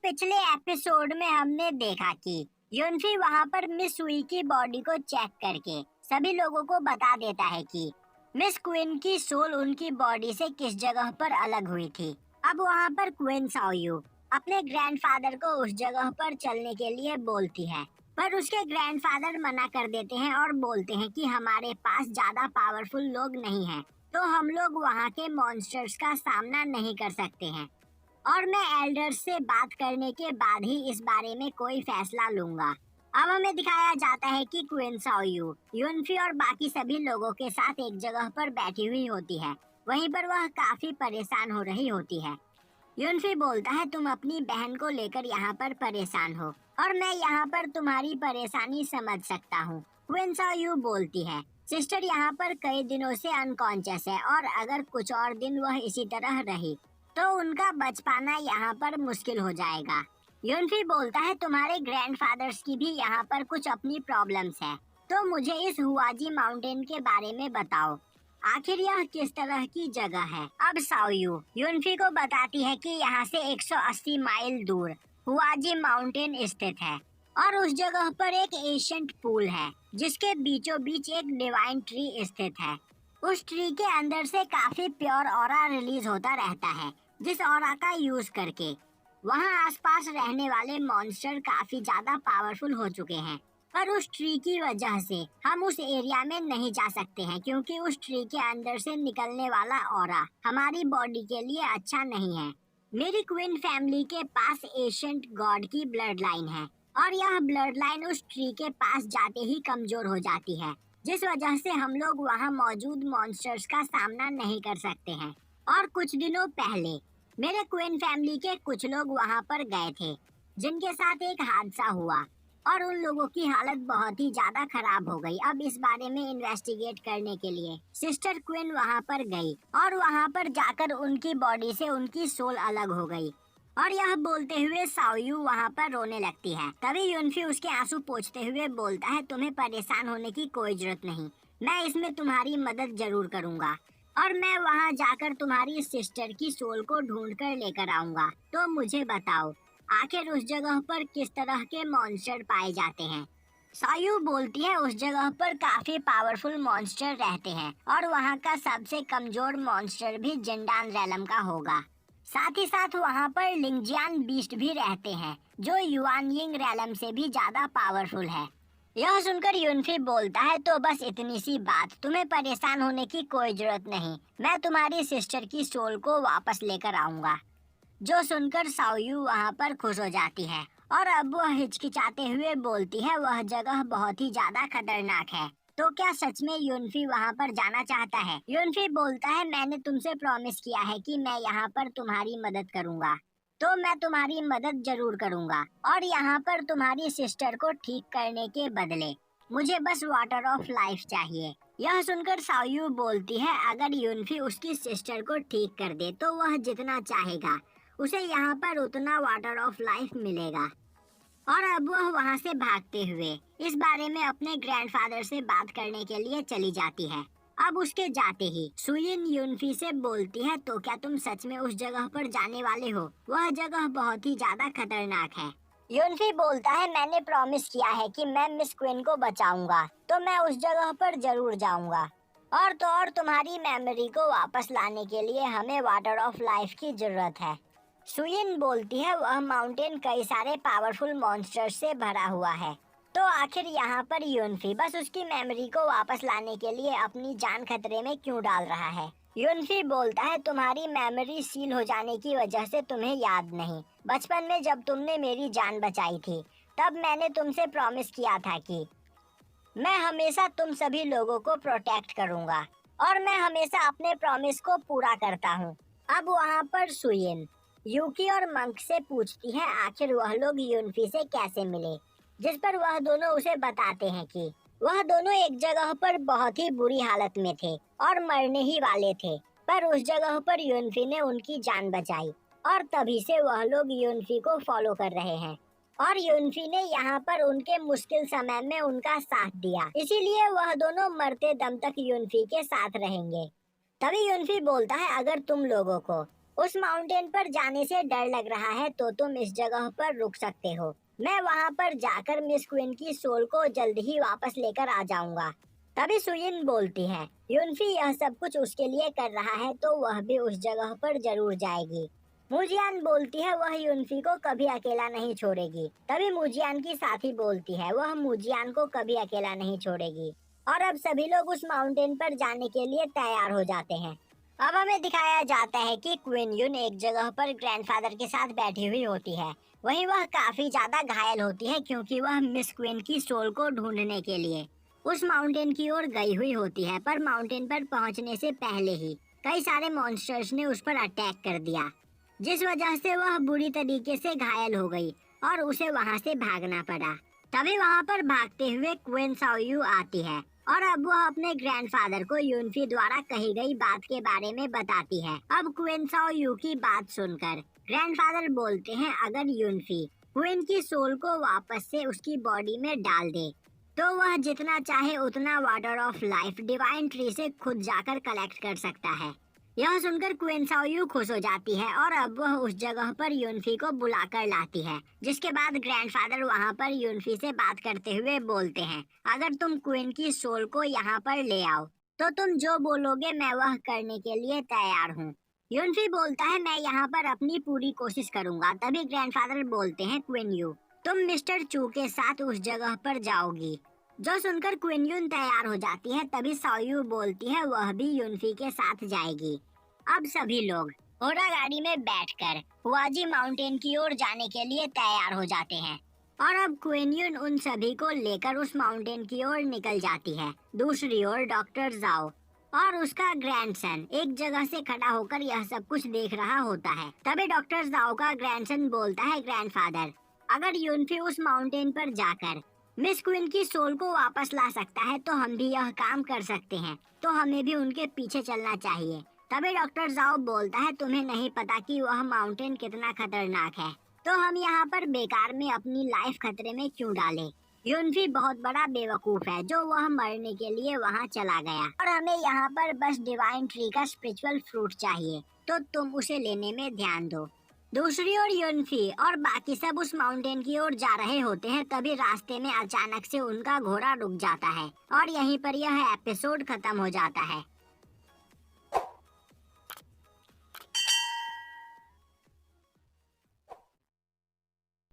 पिछले एपिसोड में हमने देखा कि यूनफी वहां पर मिस सुई की बॉडी को चेक करके सभी लोगों को बता देता है कि मिस क्वीन की सोल उनकी बॉडी से किस जगह पर अलग हुई थी। अब वहां पर क्वीन साओयू अपने ग्रैंडफादर को उस जगह पर चलने के लिए बोलती है, पर उसके ग्रैंडफादर मना कर देते हैं और बोलते हैं कि हमारे पास ज्यादा पावरफुल लोग नहीं हैं, तो हम लोग वहां के मॉन्स्टर्स का सामना नहीं कर सकते हैं और मैं एल्डर्स से बात करने के बाद ही इस बारे में कोई फैसला लूंगा। अब हमें दिखाया जाता है कि क्वीन साओयू यूनफी और बाकी सभी लोगों के साथ एक जगह पर बैठी हुई होती है। वहीं पर वह काफी परेशान हो रही होती है। यूनफी बोलता है, तुम अपनी बहन को लेकर यहाँ पर परेशान हो और मैं यहाँ पर तुम्हारी परेशानी समझ सकता हूँ। क्वीन साओयू बोलती है, सिस्टर यहाँ पर कई दिनों से अनकॉन्शियस है और अगर कुछ और दिन वह इसी तरह रही तो उनका बच पाना यहाँ पर मुश्किल हो जाएगा। यूनफी बोलता है, तुम्हारे ग्रैंडफादर्स की भी यहाँ पर कुछ अपनी प्रॉब्लम्स है, तो मुझे इस हुआजी माउंटेन के बारे में बताओ, आखिर यह किस तरह की जगह है। अब साओयू यूनफी को बताती है कि यहाँ से 180 माइल दूर हुआजी माउंटेन स्थित है और उस जगह पर एक एशियंट पूल है जिसके बीचों बीच एक डिवाइन ट्री स्थित है। उस ट्री के अंदर से काफी प्योर ऑरा रिलीज होता रहता है, जिस ऑरा का यूज करके वहां आसपास रहने वाले मॉन्स्टर काफी ज्यादा पावरफुल हो चुके हैं। पर उस ट्री की वजह से हम उस एरिया में नहीं जा सकते हैं क्योंकि उस ट्री के अंदर से निकलने वाला ऑरा हमारी बॉडी के लिए अच्छा नहीं है। मेरी क्वीन फैमिली के पास एशियंट गॉड की ब्लड लाइन है और यह ब्लड लाइन उस ट्री के पास जाते ही कमजोर हो जाती है, जिस वजह से हम लोग वहां मौजूद मॉन्स्टर्स का सामना नहीं कर सकते हैं। और कुछ दिनों पहले मेरे क्वीन फैमिली के कुछ लोग वहां पर गए थे जिनके साथ एक हादसा हुआ और उन लोगों की हालत बहुत ही ज्यादा खराब हो गई। अब इस बारे में इन्वेस्टिगेट करने के लिए सिस्टर क्वीन वहां पर गई और वहां पर जाकर उनकी बॉडी से उनकी सोल अलग हो गई और यह बोलते हुए साओयू वहां पर रोने लगती है। तभी यूनफी उसके आंसू पोंछते हुए बोलता है, तुम्हें परेशान होने की कोई जरूरत नहीं, मैं इसमें तुम्हारी मदद जरूर करूंगा और मैं वहां जाकर तुम्हारी सिस्टर की सोल को ढूंढ कर लेकर आऊंगा। तो मुझे बताओ, आखिर उस जगह पर किस तरह के मॉन्स्टर पाए जाते हैं। साओयू बोलती है, उस जगह पर काफी पावरफुल मॉन्स्टर रहते हैं और वहां का सबसे कमजोर मॉन्स्टर भी जिंडान रैलम का होगा। साथ ही साथ वहां पर लिंगजियान बीस्ट भी रहते हैं जो युआनयिंग रैलम से भी ज्यादा पावरफुल है। यह सुनकर यूनफी बोलता है, तो बस इतनी सी बात, तुम्हें परेशान होने की कोई जरूरत नहीं, मैं तुम्हारी सिस्टर की सोल को वापस लेकर आऊंगा। जो सुनकर साओयू वहां पर खुश हो जाती है और अब वह हिचकिचाते हुए बोलती है, वह जगह बहुत ही ज्यादा खतरनाक है, तो क्या सच में यूनफी वहां पर जाना चाहता है। यूनफी बोलता है, मैंने तुमसे प्रॉमिस किया है कि मैं यहाँ पर तुम्हारी मदद करूंगा, तो मैं तुम्हारी मदद जरूर करूंगा और यहाँ पर तुम्हारी सिस्टर को ठीक करने के बदले मुझे बस वाटर ऑफ लाइफ चाहिए। यह सुनकर साओयू बोलती है, अगर यूनफी उसकी सिस्टर को ठीक कर दे तो वह जितना चाहेगा उसे यहाँ पर उतना वाटर ऑफ लाइफ मिलेगा। और अब वह वहाँ से भागते हुए इस बारे में अपने ग्रैंडफादर से बात करने के लिए चली जाती है। अब उसके जाते ही सुयिन यूनफी से बोलती है, तो क्या तुम सच में उस जगह पर जाने वाले हो, वह जगह बहुत ही ज्यादा खतरनाक है। यूनफी बोलता है, मैंने प्रॉमिस किया है कि मैं मिस क्वीन को बचाऊंगा, तो मैं उस जगह पर जरूर जाऊंगा और तो और तुम्हारी मेमोरी को वापस लाने के लिए हमें वाटर ऑफ लाइफ की जरूरत है। सुयिन बोलती है, वह माउंटेन कई सारे पावरफुल मॉन्स्टर्स से भरा हुआ है, तो आखिर यहाँ पर यूनफी बस उसकी मेमोरी को वापस लाने के लिए अपनी जान खतरे में क्यों डाल रहा है। यूनफी बोलता है, तुम्हारी मेमोरी सील हो जाने की वजह से तुम्हें याद नहीं, बचपन में जब तुमने मेरी जान बचाई थी तब मैंने तुमसे प्रॉमिस किया था कि मैं हमेशा तुम सभी लोगों को प्रोटेक्ट करूंगा और मैं हमेशा अपने प्रॉमिस को पूरा करता हूँ। अब वहाँ पर सुयिन यूकी और मंक से पूछती है, आखिर वह लोग यूनफी से कैसे मिले, जिस पर वह दोनों उसे बताते हैं कि वह दोनों एक जगह पर बहुत ही बुरी हालत में थे और मरने ही वाले थे, पर उस जगह पर यूनफी ने उनकी जान बचाई और तभी से वह लोग यूनफी को फॉलो कर रहे हैं और यूनफी ने यहाँ पर उनके मुश्किल समय में उनका साथ दिया, इसीलिए वह दोनों मरते दम तक यूनफी के साथ रहेंगे। तभी यूनफी बोलता है, अगर तुम लोगों को उस माउंटेन पर जाने से डर लग रहा है तो तुम इस जगह पर रुक सकते हो। मैं वहाँ पर जाकर मिस क्वीन की सोल को जल्द ही वापस लेकर आ जाऊंगा। तभी सुयिन बोलती है, युनफी यह सब कुछ उसके लिए कर रहा है तो वह भी उस जगह पर जरूर जाएगी। मुजियान बोलती है वह युनफी को कभी अकेला नहीं छोड़ेगी। तभी मुजियान की साथी बोलती है वह मुजियान को कभी अकेला नहीं छोड़ेगी। और अब सभी लोग उस माउंटेन पर जाने के लिए तैयार हो जाते हैं। अब हमें दिखाया जाता है कि क्वीन युन एक जगह पर ग्रैंडफादर के साथ बैठी हुई होती है। वहीं वह काफी ज्यादा घायल होती है क्योंकि वह मिस क्वीन की सोल को ढूंढने के लिए उस माउंटेन की ओर गई हुई होती है। पर माउंटेन पर पहुंचने से पहले ही कई सारे मॉन्स्टर्स ने उस पर अटैक कर दिया, जिस वजह से वह बुरी तरीके से घायल हो गई और उसे वहां से भागना पड़ा। तभी वहां पर भागते हुए क्वीन साओयू आती है और अब वह अपने ग्रैंडफादर को युनफी द्वारा कही गई बात के बारे में बताती है। अब क्वीन साओयू की बात सुनकर ग्रैंडफादर बोलते हैं अगर युनफी क्वीन की सोल को वापस से उसकी बॉडी में डाल दे तो वह जितना चाहे उतना water of life divine tree से खुद जाकर कलेक्ट कर सकता है। यह सुनकर क्वीन साओयू खुश हो जाती है और अब वह उस जगह पर युनफी को बुलाकर लाती है। जिसके बाद ग्रैंडफादर वहां पर युनफी से बात करते हुए बोलते हैं अगर तुम क्वीन की सोल को यहाँ पर ले आओ तो तुम जो बोलोगे मैं वह करने के लिए तैयार हूँ। युनफी बोलता है मैं यहाँ पर अपनी पूरी कोशिश करूंगा। तभी ग्रैंडफादर बोलते हैं क्वीन यू तुम मिस्टर चू के साथ उस जगह पर जाओगी। जो सुनकर क्वीन युन तैयार हो जाती है। तभी साओयू बोलती है वह भी युनफी के साथ जाएगी। अब सभी लोग घोड़ा गाड़ी में बैठकर हुआजी माउंटेन की ओर जाने के लिए तैयार हो जाते हैं और अब क्वीन युन उन सभी को लेकर उस माउंटेन की ओर निकल जाती है। दूसरी ओर डॉक्टर जाओ और उसका ग्रैंडसन एक जगह से खड़ा होकर यह सब कुछ देख रहा होता है। तभी डॉक्टर जाओ का ग्रैंडसन बोलता है ग्रैंडफादर अगर युनफी उस माउंटेन पर जाकर मिस क्वीन की सोल को वापस ला सकता है तो हम भी यह काम कर सकते हैं, तो हमें भी उनके पीछे चलना चाहिए। तभी डॉक्टर जाओ बोलता है तुम्हें नहीं पता कि वह माउंटेन कितना खतरनाक है, तो हम यहाँ पर बेकार में अपनी लाइफ खतरे में क्यों डालें। युनफी बहुत बड़ा बेवकूफ है जो वह मरने के लिए वहाँ चला गया और हमें यहाँ पर बस डिवाइन ट्री का स्पिरिचुअल फ्रूट चाहिए, तो तुम उसे लेने में ध्यान दो। दूसरी ओर युनफी और बाकी सब उस माउंटेन की ओर जा रहे होते हैं। तभी रास्ते में अचानक से उनका घोड़ा रुक जाता है और यहीं पर यह एपिसोड खत्म हो जाता है।